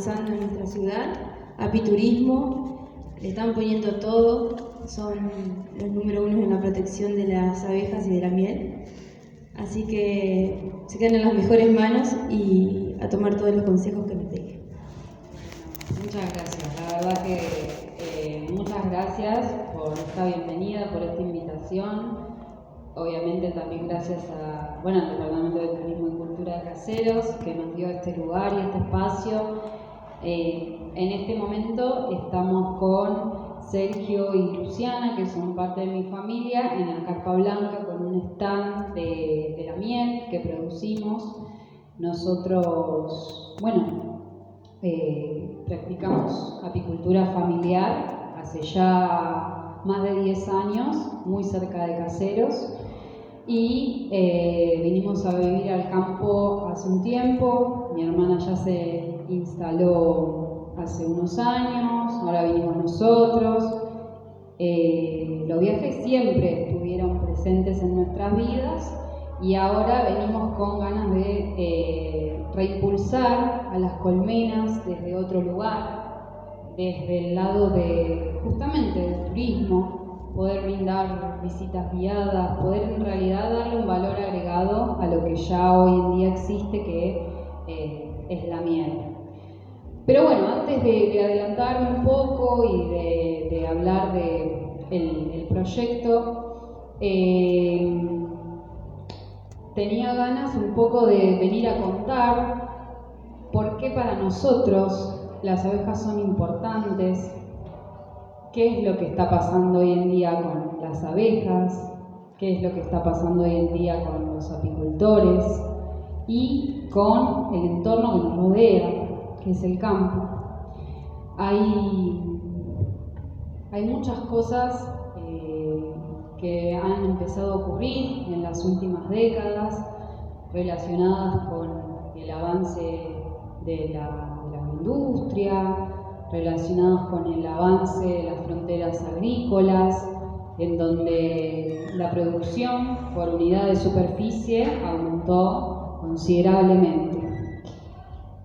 avanzando en nuestra ciudad. Apiturismo, le están poniendo todo, son los número 1 en la protección de las abejas y de la miel. Así que se quedan en las mejores manos y a tomar todos los consejos que nos dejen. Muchas gracias, la verdad que muchas gracias por esta bienvenida, por esta invitación. Obviamente también gracias al Departamento de Turismo y Cultura de Caseros, que nos dio este lugar y este espacio. En este momento estamos con Sergio y Luciana, que son parte de mi familia, en la Carpa Blanca con un stand de la miel que producimos. Nosotros, practicamos apicultura familiar hace ya más de 10 años, muy cerca de Caseros, y vinimos a vivir al campo hace un tiempo. Mi hermana ya se instaló hace unos años, ahora vinimos nosotros. Los viajes siempre estuvieron presentes en nuestras vidas y ahora venimos con ganas de reimpulsar a las colmenas desde otro lugar, desde el lado de justamente del turismo, poder brindar visitas guiadas, poder en realidad darle un valor agregado a lo que ya hoy en día existe, que es la miel. Pero bueno, antes de adelantarme un poco y de hablar del proyecto, tenía ganas un poco de venir a contar por qué para nosotros las abejas son importantes, qué es lo que está pasando hoy en día con las abejas, qué es lo que está pasando hoy en día con los apicultores y con el entorno que nos rodea, que es el campo. Hay muchas cosas que han empezado a ocurrir en las últimas décadas relacionadas con el avance de la industria, relacionados con el avance de las fronteras agrícolas, en donde la producción por unidad de superficie aumentó considerablemente.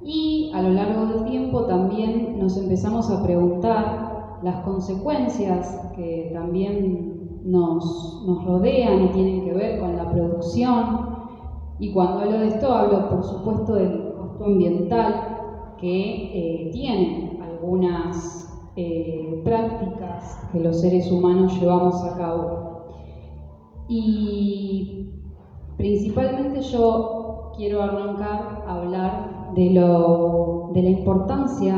Y a lo largo del tiempo también nos empezamos a preguntar las consecuencias que también nos rodean y tienen que ver con la producción. Y cuando hablo de esto, hablo por supuesto del costo ambiental que tienen algunas prácticas que los seres humanos llevamos a cabo. Y principalmente yo quiero arrancar a hablar de la importancia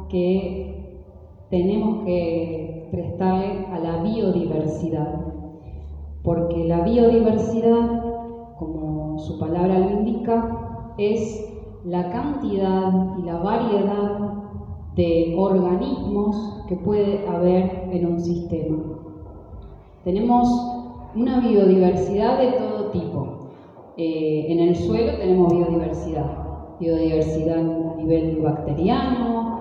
que tenemos que prestarle a la biodiversidad, porque la biodiversidad, como su palabra lo indica, es la cantidad y la variedad de organismos que puede haber en un sistema. Tenemos una biodiversidad de todo tipo. En el suelo tenemos biodiversidad a nivel bacteriano,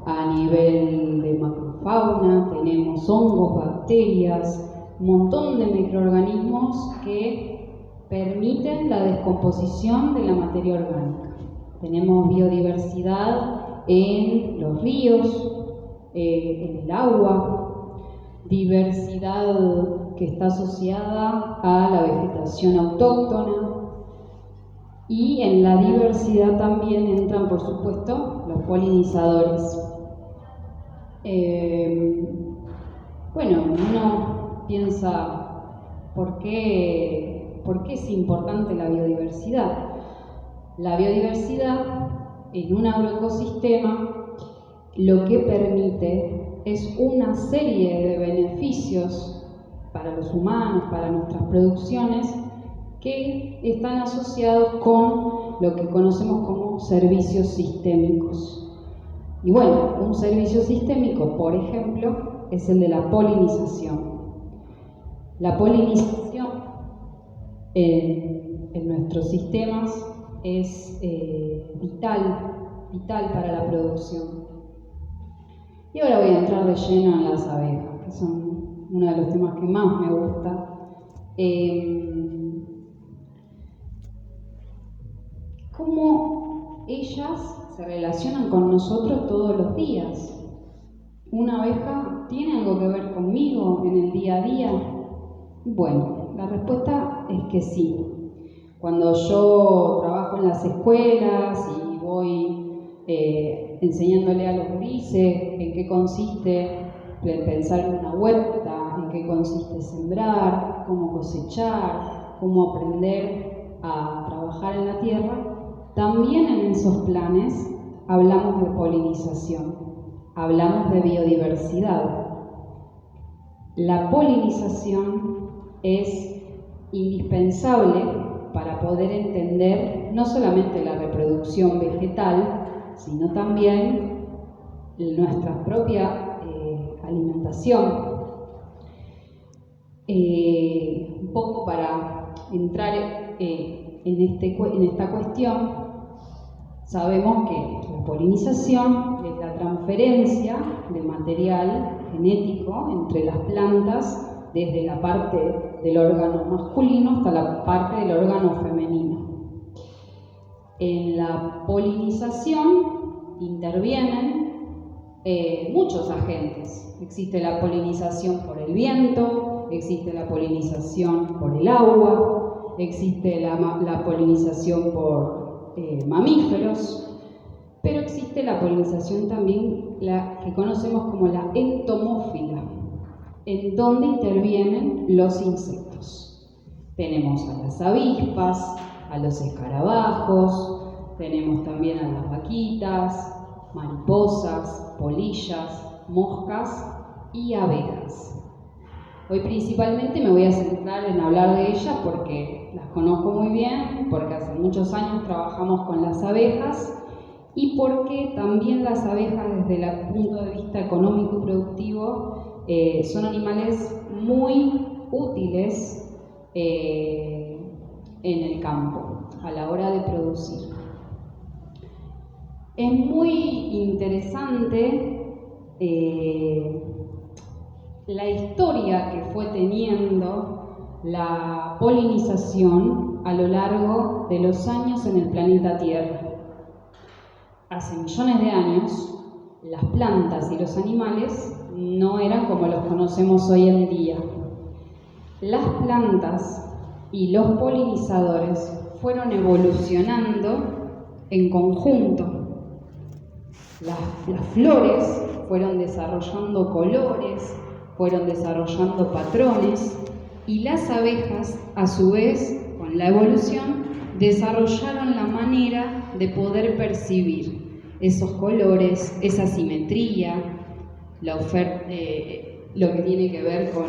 a nivel de macrofauna, tenemos hongos, bacterias, un montón de microorganismos que permiten la descomposición de la materia orgánica. Tenemos biodiversidad en los ríos, en el agua, diversidad que está asociada a la vegetación autóctona, y en la diversidad también entran, por supuesto, los polinizadores. Uno piensa, ¿por qué es importante la biodiversidad? La biodiversidad en un agroecosistema lo que permite es una serie de beneficios para los humanos, para nuestras producciones, que están asociados con lo que conocemos como servicios sistémicos. Y bueno, un servicio sistémico, por ejemplo, es el de la polinización. La polinización en nuestros sistemas es vital para la producción. Y ahora voy a entrar de lleno en las abejas, que son uno de los temas que más me gusta. Cómo ellas se relacionan con nosotros todos los días. ¿Una abeja tiene algo que ver conmigo en el día a día? Bueno, la respuesta es que sí. Cuando yo trabajo en las escuelas y voy enseñándole a los gurises en qué consiste pensar una huerta, en qué consiste sembrar, cómo cosechar, cómo aprender a trabajar en la tierra, también en esos planes hablamos de polinización, hablamos de biodiversidad. La polinización es indispensable para poder entender no solamente la reproducción vegetal, sino también nuestra propia alimentación. Un poco para entrar en esta cuestión, sabemos que la polinización es la transferencia de material genético entre las plantas desde la parte del órgano masculino hasta la parte del órgano femenino. En la polinización intervienen muchos agentes. Existe la polinización por el viento, existe la polinización por el agua, existe la polinización por mamíferos, pero existe la polinización también, la que conocemos como la entomófila, en donde intervienen los insectos. Tenemos a las avispas, a los escarabajos, tenemos también a las vaquitas, mariposas, polillas, moscas y abejas. Hoy principalmente me voy a centrar en hablar de ellas porque las conozco muy bien, porque hace muchos años trabajamos con las abejas y porque también las abejas desde el punto de vista económico y productivo son animales muy útiles en el campo a la hora de producir. Es muy interesante la historia que fue teniendo la polinización a lo largo de los años en el planeta Tierra. Hace millones de años, las plantas y los animales no eran como los conocemos hoy en día. Las plantas y los polinizadores fueron evolucionando en conjunto. Las flores fueron desarrollando colores, fueron desarrollando patrones y las abejas, a su vez, con la evolución, desarrollaron la manera de poder percibir esos colores, esa simetría, lo que tiene que ver con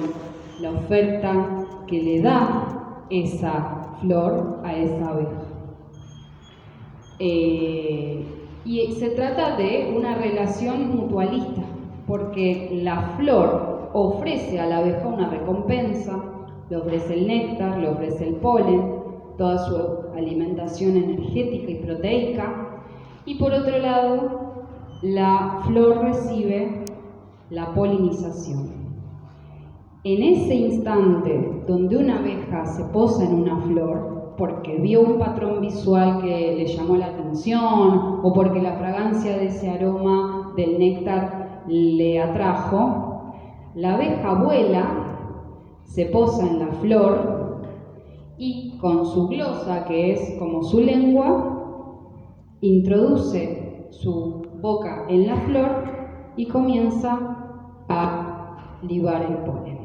la oferta que le da esa flor a esa abeja. Y se trata de una relación mutualista, porque la flor ofrece a la abeja una recompensa, le ofrece el néctar, le ofrece el polen, toda su alimentación energética y proteica, y por otro lado, la flor recibe la polinización. En ese instante donde una abeja se posa en una flor, porque vio un patrón visual que le llamó la atención o porque la fragancia de ese aroma del néctar le atrajo, la abeja vuela, se posa en la flor y con su glosa, que es como su lengua, introduce su boca en la flor y comienza a libar el polen.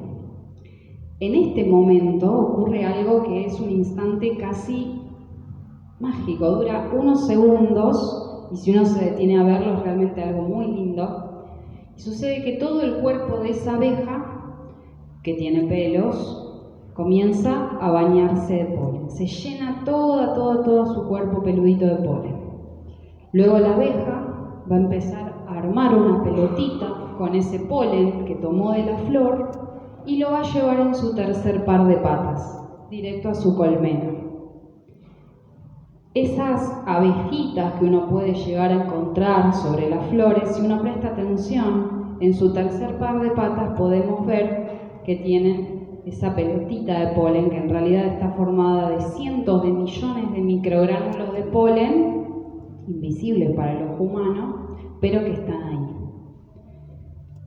En este momento ocurre algo que es un instante casi mágico, dura unos segundos y si uno se detiene a verlo es realmente algo muy lindo. Y sucede que todo el cuerpo de esa abeja, que tiene pelos, comienza a bañarse de polen. Se llena todo su cuerpo peludito de polen. Luego la abeja va a empezar a armar una pelotita con ese polen que tomó de la flor y lo va a llevar en su tercer par de patas, directo a su colmena. Esas abejitas que uno puede llegar a encontrar sobre las flores, si uno presta atención, en su tercer par de patas podemos ver que tienen esa pelotita de polen, que en realidad está formada de cientos de millones de microgránulos de polen invisibles para el ojo humano, pero que están ahí.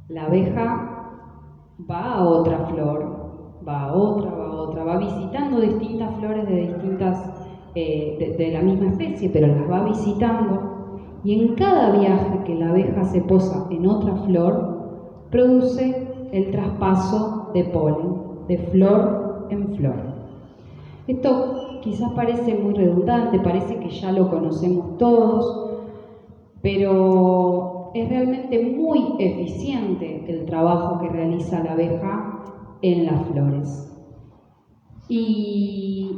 La abeja va a otra flor, va a otra, va visitando distintas flores de distintas, de la misma especie, pero las va visitando, y en cada viaje que la abeja se posa en otra flor, produce el traspaso de polen, de flor en flor. Esto quizás parece muy redundante, parece que ya lo conocemos todos, pero es realmente muy eficiente el trabajo que realiza la abeja en las flores. Y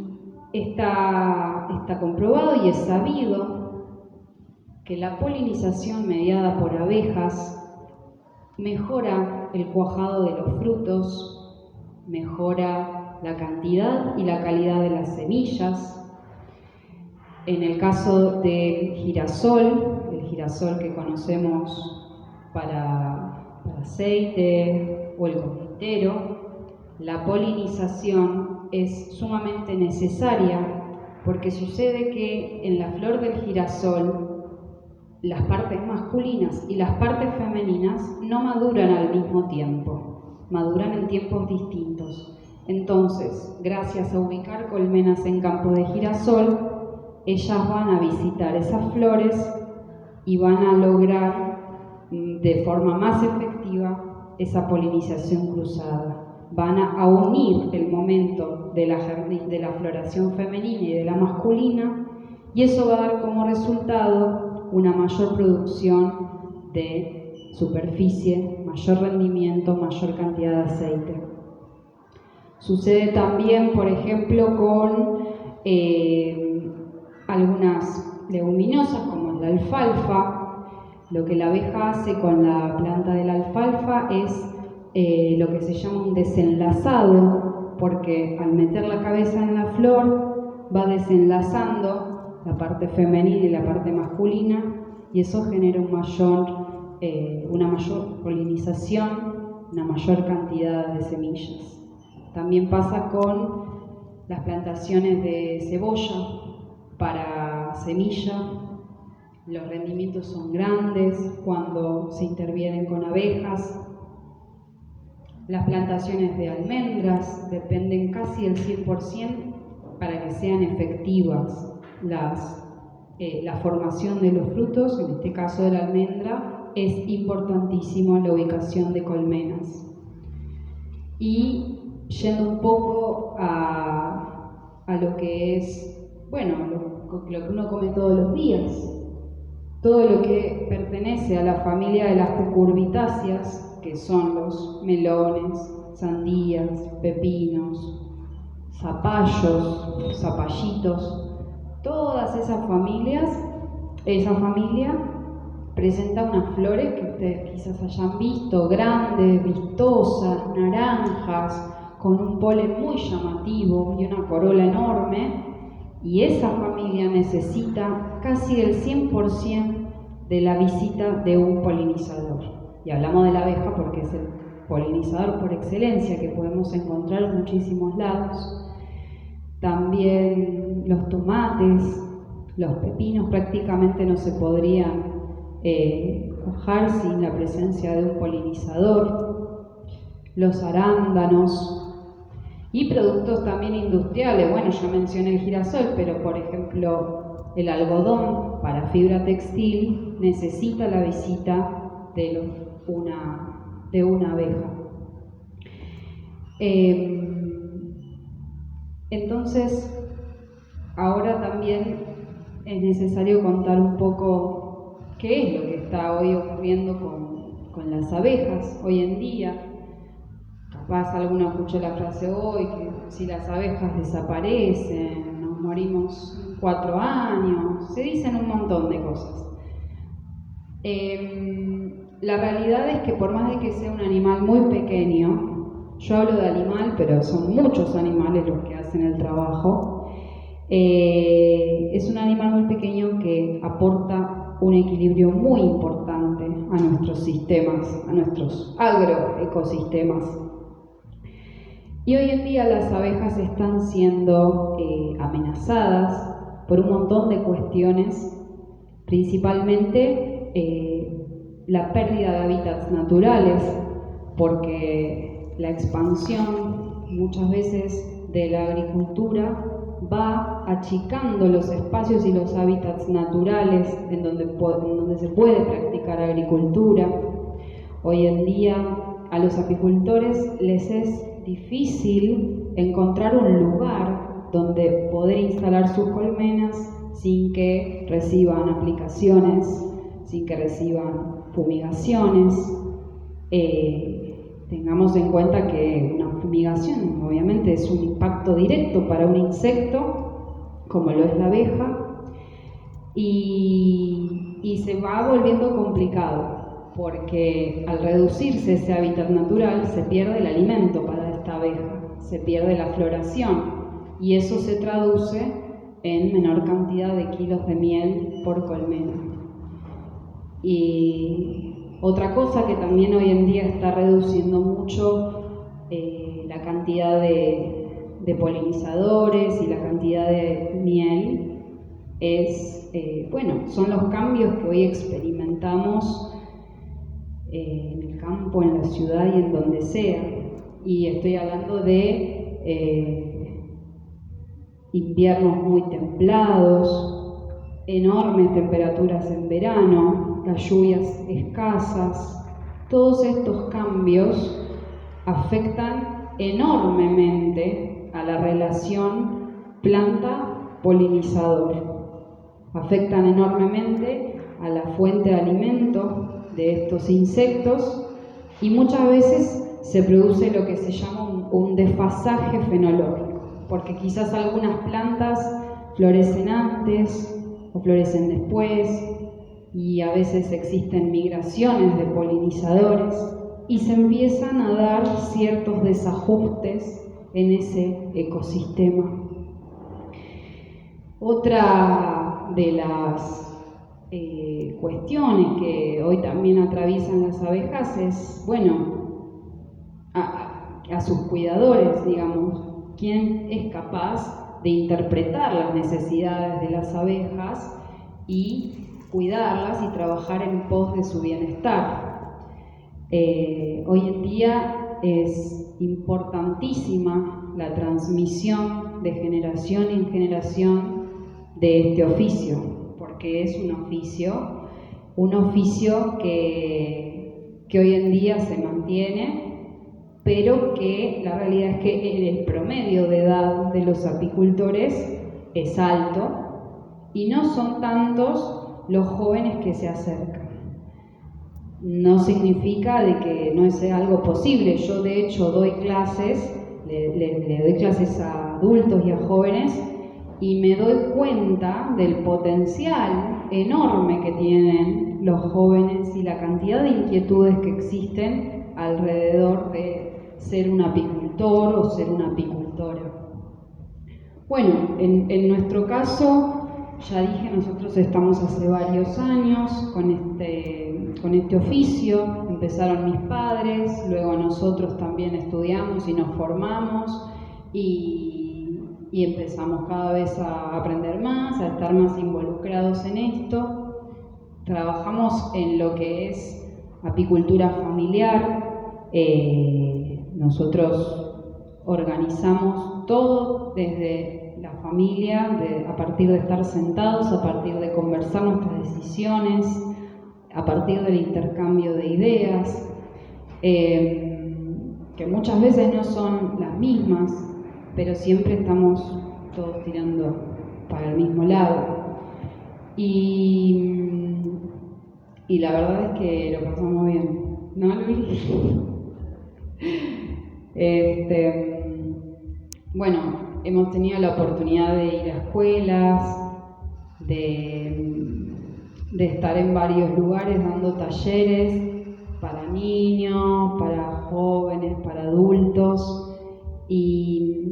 está comprobado y es sabido que la polinización mediada por abejas mejora el cuajado de los frutos, mejora la cantidad y la calidad de las semillas. En el caso del girasol, el girasol que conocemos para aceite o el confitero, la polinización es sumamente necesaria porque sucede que en la flor del girasol las partes masculinas y las partes femeninas no maduran al mismo tiempo, maduran en tiempos distintos. Entonces, gracias a ubicar colmenas en campo de girasol, ellas van a visitar esas flores y van a lograr de forma más efectiva esa polinización cruzada. Van a unir el momento de la floración femenina y de la masculina, y eso va a dar como resultado una mayor producción de superficie, mayor rendimiento, mayor cantidad de aceite. Sucede también, por ejemplo, con algunas leguminosas como la alfalfa. Lo que la abeja hace con la planta de la alfalfa es lo que se llama un desenlazado, porque al meter la cabeza en la flor va desenlazando la parte femenina y la parte masculina, y eso genera una mayor polinización, una mayor cantidad de semillas. También pasa con las plantaciones de cebolla para semilla. Los rendimientos son grandes cuando se intervienen con abejas. Las plantaciones de almendras dependen casi el 100% para que sean efectivas la formación de los frutos. En este caso de la almendra es importantísimo la ubicación de colmenas. Y yendo un poco a lo que es, bueno, lo que uno come todos los días, todo lo que pertenece a la familia de las cucurbitáceas, que son los melones, sandías, pepinos, zapallos, zapallitos, todas esa familia presenta unas flores que ustedes quizás hayan visto, grandes, vistosas, naranjas, con un polen muy llamativo y una corola enorme, y esa familia necesita casi el 100% de la visita de un polinizador. Y hablamos de la abeja porque es el polinizador por excelencia que podemos encontrar en muchísimos lados. También los tomates, los pepinos prácticamente no se podrían cuajar sin la presencia de un polinizador. Los arándanos y productos también industriales. Bueno, ya mencioné el girasol, pero por ejemplo el algodón para fibra textil necesita la visita de una abeja. Entonces, ahora también es necesario contar un poco qué es lo que está hoy ocurriendo con las abejas hoy en día. Capaz alguno escuchó la frase hoy, que si las abejas desaparecen, nos morimos en 4 años, se dicen un montón de cosas. La realidad es que por más de que sea un animal muy pequeño, yo hablo de animal, pero son muchos animales los que hacen el trabajo, es un animal muy pequeño que aporta un equilibrio muy importante a nuestros sistemas, a nuestros agroecosistemas. Y hoy en día las abejas están siendo amenazadas por un montón de cuestiones, principalmente la pérdida de hábitats naturales, porque la expansión muchas veces de la agricultura va achicando los espacios y los hábitats naturales en donde se puede practicar agricultura. Hoy en día a los apicultores les es difícil encontrar un lugar donde poder instalar sus colmenas sin que reciban aplicaciones, sin que reciban fumigaciones. Tengamos en cuenta que una fumigación obviamente es un impacto directo para un insecto, como lo es la abeja, y se va volviendo complicado, porque al reducirse ese hábitat natural se pierde el alimento para esta abeja, se pierde la floración, y eso se traduce en menor cantidad de kilos de miel por colmena. Y otra cosa que también hoy en día está reduciendo mucho la cantidad de polinizadores y la cantidad de miel son los cambios que hoy experimentamos en el campo, en la ciudad y en donde sea. Y estoy hablando de inviernos muy templados, enormes temperaturas en verano, las lluvias escasas. Todos estos cambios afectan enormemente a la relación planta-polinizador, afectan enormemente a la fuente de alimento de estos insectos, y muchas veces se produce lo que se llama un desfasaje fenológico, porque quizás algunas plantas florecen antes o florecen después, y a veces existen migraciones de polinizadores y se empiezan a dar ciertos desajustes en ese ecosistema. Otra de las cuestiones que hoy también atraviesan las abejas es, a sus cuidadores, digamos, quién es capaz de interpretar las necesidades de las abejas y cuidarlas y trabajar en pos de su bienestar. Hoy en día es importantísima la transmisión de generación en generación de este oficio, porque es un oficio que hoy en día se mantiene, pero que la realidad es que el promedio de edad de los apicultores es alto y no son tantos los jóvenes que se acercan. No significa de que no sea algo posible. Yo de hecho doy clases, le doy clases a adultos y a jóvenes, y me doy cuenta del potencial enorme que tienen los jóvenes y la cantidad de inquietudes que existen alrededor de ser un apicultor o ser una apicultora. Bueno, en nuestro caso, ya dije, nosotros estamos hace varios años con este oficio. Empezaron mis padres, luego nosotros también estudiamos y nos formamos y empezamos cada vez a aprender más, a estar más involucrados en esto. Trabajamos en lo que es apicultura familiar. Nosotros organizamos todo desde la familia, a partir de estar sentados, a partir de conversar nuestras decisiones, a partir del intercambio de ideas, que muchas veces no son las mismas, pero siempre estamos todos tirando para el mismo lado. Y la verdad es que lo pasamos bien, ¿no, Luis? Hemos tenido la oportunidad de ir a escuelas, de estar en varios lugares dando talleres para niños, para jóvenes, para adultos, y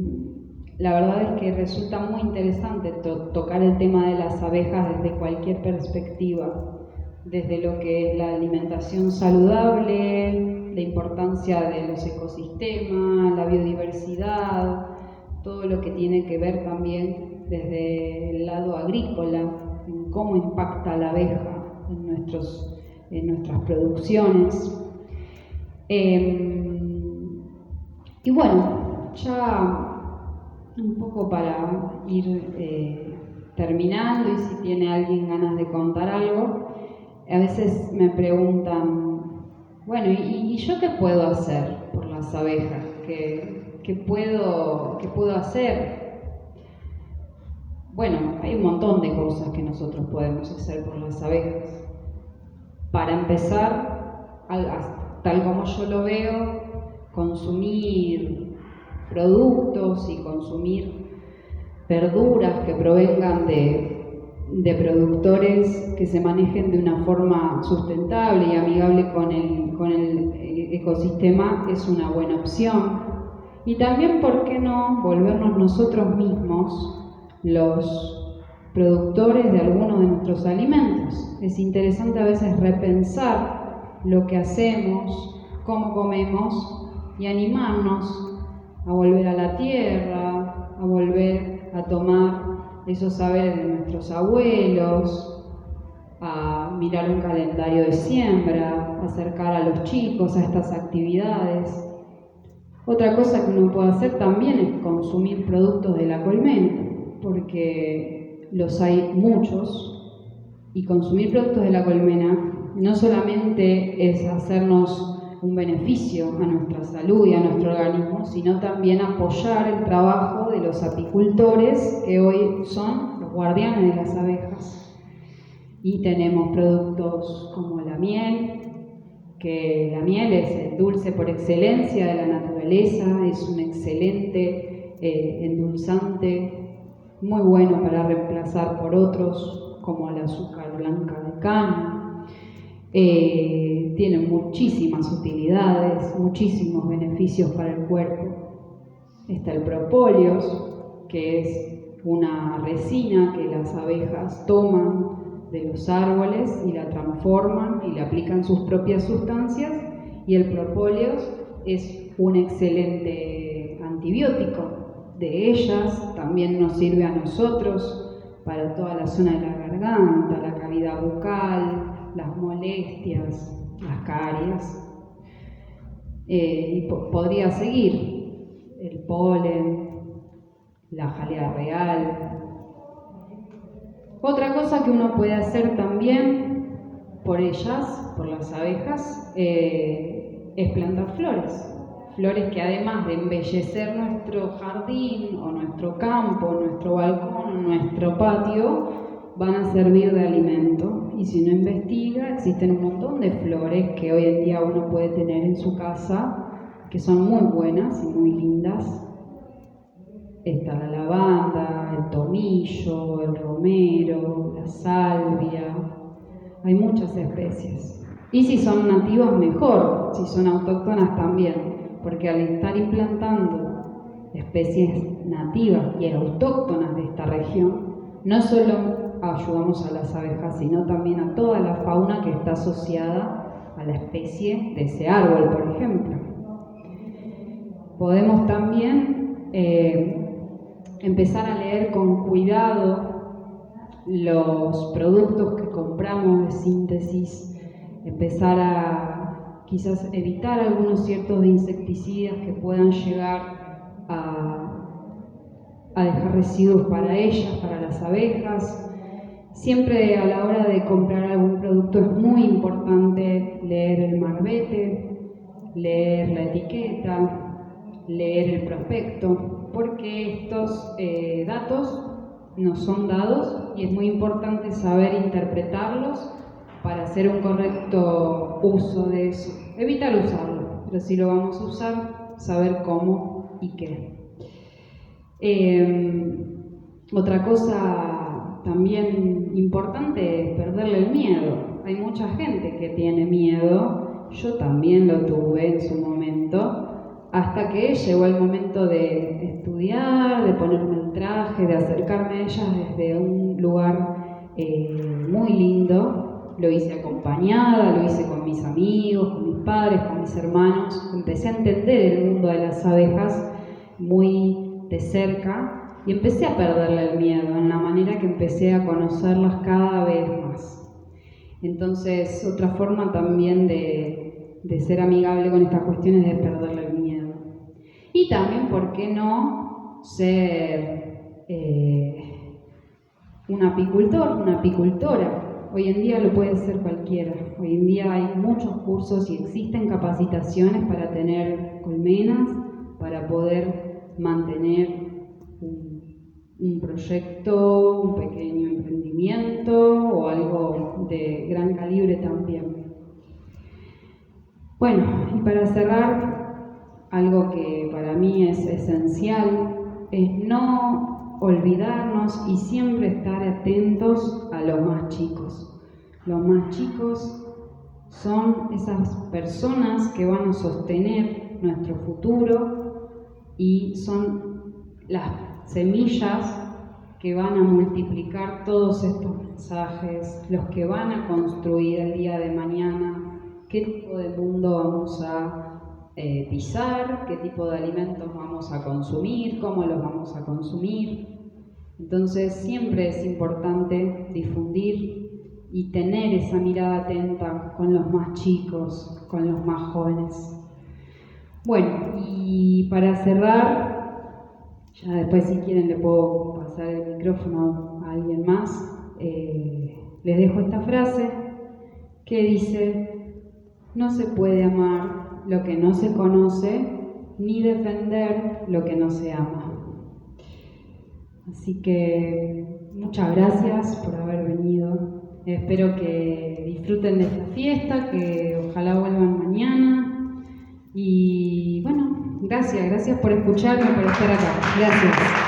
la verdad es que resulta muy interesante tocar el tema de las abejas desde cualquier perspectiva, desde lo que es la alimentación saludable, la importancia de los ecosistemas, la biodiversidad, todo lo que tiene que ver también desde el lado agrícola, en cómo impacta la abeja en nuestras producciones. Y bueno, ya un poco para ir terminando, y si tiene alguien ganas de contar algo, a veces me preguntan, bueno, ¿y yo qué puedo hacer por las abejas? ¿Qué puedo hacer? Bueno, hay un montón de cosas que nosotros podemos hacer por las abejas. Para empezar, tal como yo lo veo, consumir productos y consumir verduras que provengan de productores que se manejen de una forma sustentable y amigable con el ecosistema es una buena opción. Y también, ¿por qué no volvernos nosotros mismos los productores de algunos de nuestros alimentos? Es interesante a veces repensar lo que hacemos, cómo comemos, y animarnos a volver a la tierra, a volver a tomar esos saberes de nuestros abuelos, a mirar un calendario de siembra, acercar a los chicos a estas actividades. Otra cosa que uno puede hacer también es consumir productos de la colmena, porque los hay muchos, y consumir productos de la colmena no solamente es hacernos un beneficio a nuestra salud y a nuestro organismo, sino también apoyar el trabajo de los apicultores, que hoy son los guardianes de las abejas. Y tenemos productos como la miel, que la miel es el dulce por excelencia de la naturaleza, es un excelente endulzante, muy bueno para reemplazar por otros, como el azúcar blanca de caña. Tiene muchísimas utilidades, muchísimos beneficios para el cuerpo. Está el propóleos, que es una resina que las abejas toman de los árboles y la transforman y le aplican sus propias sustancias, y el propóleos es un excelente antibiótico de ellas. También nos sirve a nosotros para toda la zona de la garganta, la cavidad bucal, las molestias, las caries, y podría seguir el polen, la jalea real. Otra cosa que uno puede hacer también por ellas, por las abejas, es plantar flores que además de embellecer nuestro jardín o nuestro campo, nuestro balcón o nuestro patio, van a servir de alimento. Y si uno investiga, existen un montón de flores que hoy en día uno puede tener en su casa, que son muy buenas y muy lindas. Está la lavanda, el tomillo, el romero, la salvia. Hay muchas especies. Y si son nativas, mejor. Si son autóctonas, también. Porque al estar implantando especies nativas y autóctonas de esta región, no solo ayudamos a las abejas, sino también a toda la fauna que está asociada a la especie de ese árbol, por ejemplo. Podemos también empezar a leer con cuidado los productos que compramos de síntesis, empezar a quizás evitar algunos ciertos insecticidas que puedan llegar a dejar residuos para ellas, para las abejas. Siempre a la hora de comprar algún producto es muy importante leer el marbete, leer la etiqueta, leer el prospecto, porque estos datos nos son dados y es muy importante saber interpretarlos para hacer un correcto uso de eso. Evitar usarlo, pero si lo vamos a usar, saber cómo y qué. Otra cosa también importante es perderle el miedo. Hay mucha gente que tiene miedo, yo también lo tuve en su momento, hasta que llegó el momento de estudiar, de ponerme el traje, de acercarme a ellas desde un lugar muy lindo. Lo hice acompañada, lo hice con mis amigos, con mis padres, con mis hermanos. Empecé a entender el mundo de las abejas muy de cerca y empecé a perderle el miedo en la manera que empecé a conocerlas cada vez más. Entonces, otra forma también de ser amigable con estas cuestiones es perderle el miedo. Y también, ¿por qué no ser un apicultor, una apicultora? Hoy en día lo puede ser cualquiera. Hoy en día hay muchos cursos y existen capacitaciones para tener colmenas, para poder mantener un proyecto, un pequeño emprendimiento o algo de gran calibre también. Bueno, y para cerrar, algo que para mí es esencial es no olvidarnos y siempre estar atentos a los más chicos. Los más chicos son esas personas que van a sostener nuestro futuro y son las semillas que van a multiplicar todos estos mensajes, los que van a construir el día de mañana, qué tipo de mundo vamos a pisar, qué tipo de alimentos vamos a consumir, cómo los vamos a consumir. Entonces siempre es importante difundir y tener esa mirada atenta con los más chicos, con los más jóvenes. Bueno, y para cerrar, ya después si quieren le puedo pasar el micrófono a alguien más, les dejo esta frase que dice: no se puede amar lo que no se conoce, ni defender lo que no se ama. Así que muchas gracias por haber venido. Espero que disfruten de esta fiesta, que ojalá vuelvan mañana. Y bueno, gracias por escucharme, por estar acá. Gracias.